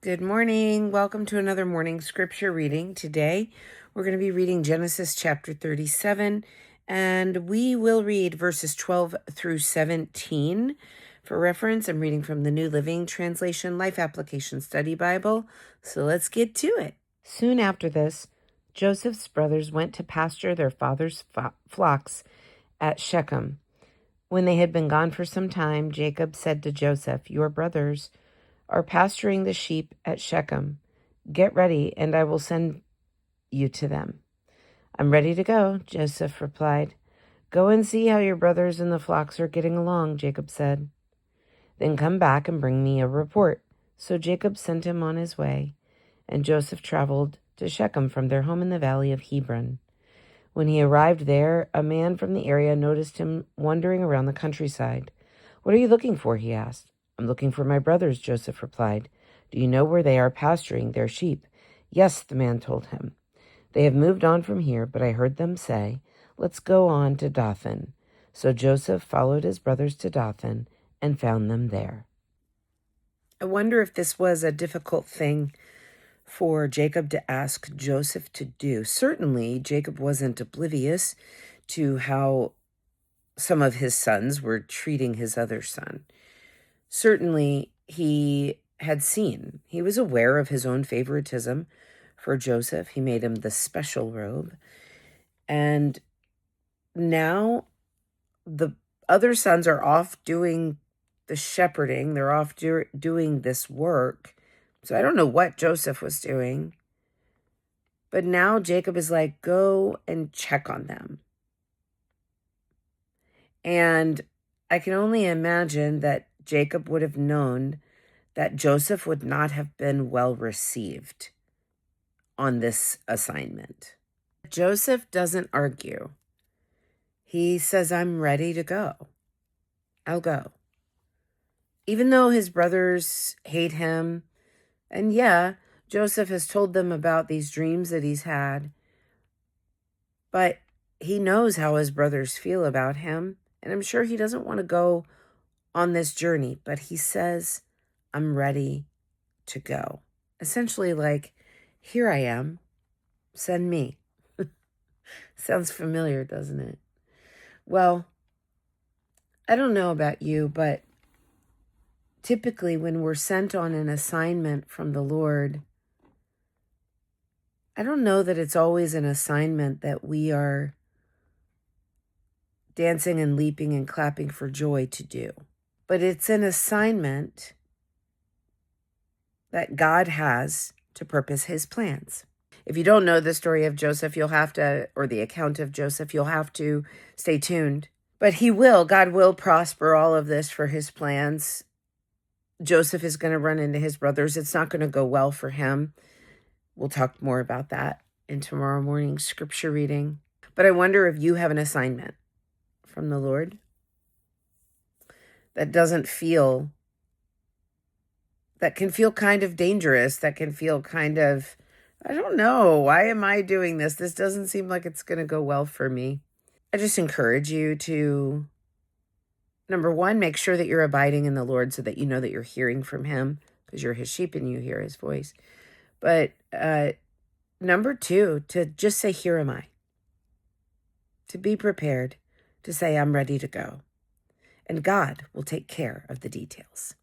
Good morning. Welcome to another morning scripture reading. Today, we're going to be reading Genesis chapter 37, and we will read verses 12 through 17. For reference, I'm reading from the New Living Translation Life Application Study Bible, so let's get to it. Soon after this, Joseph's brothers went to pasture their father's flocks at Shechem. When they had been gone for some time, Jacob said to Joseph, "Your brothers are pasturing the sheep at Shechem. Get ready, and I will send you to them." "I'm ready to go," Joseph replied. "Go and see how your brothers and the flocks are getting along," Jacob said. "Then come back and bring me a report." So Jacob sent him on his way, and Joseph traveled to Shechem from their home in the valley of Hebron. When he arrived there, a man from the area noticed him wandering around the countryside. "What are you looking for?" he asked. "I'm looking for my brothers," Joseph replied. "Do you know where they are pasturing their sheep?" "Yes," the man told him. "They have moved on from here, but I heard them say, 'Let's go on to Dothan.'" So Joseph followed his brothers to Dothan and found them there. I wonder if this was a difficult thing for Jacob to ask Joseph to do. Certainly, Jacob wasn't oblivious to how some of his sons were treating his other son. Certainly, he was aware of his own favoritism for Joseph. He made him the special robe. And now the other sons are off doing the shepherding. They're off doing this work. So I don't know what Joseph was doing. But now Jacob is like, go and check on them. And I can only imagine that Jacob would have known that Joseph would not have been well received on this assignment. Joseph doesn't argue. He says, "I'm ready to go. I'll go." Even though his brothers hate him, and Joseph has told them about these dreams that he's had, but he knows how his brothers feel about him, and I'm sure he doesn't want to go on this journey, but he says, "I'm ready to go." Essentially like, here I am, send me. Sounds familiar, doesn't it? Well, I don't know about you, but typically when we're sent on an assignment from the Lord, I don't know that it's always an assignment that we are dancing and leaping and clapping for joy to do. But it's an assignment that God has to purpose his plans. If you don't know the story of Joseph, or the account of Joseph, you'll have to stay tuned. But God will prosper all of this for his plans. Joseph is going to run into his brothers. It's not going to go well for him. We'll talk more about that in tomorrow morning's scripture reading. But I wonder if you have an assignment from the Lord that can feel kind of dangerous, that can feel kind of, I don't know, why am I doing this? This doesn't seem like it's going to go well for me. I just encourage you to, number one, make sure that you're abiding in the Lord so that you know that you're hearing from him, because you're his sheep and you hear his voice. But number two, to just say, "Here am I." To be prepared to say, "I'm ready to go." And God will take care of the details.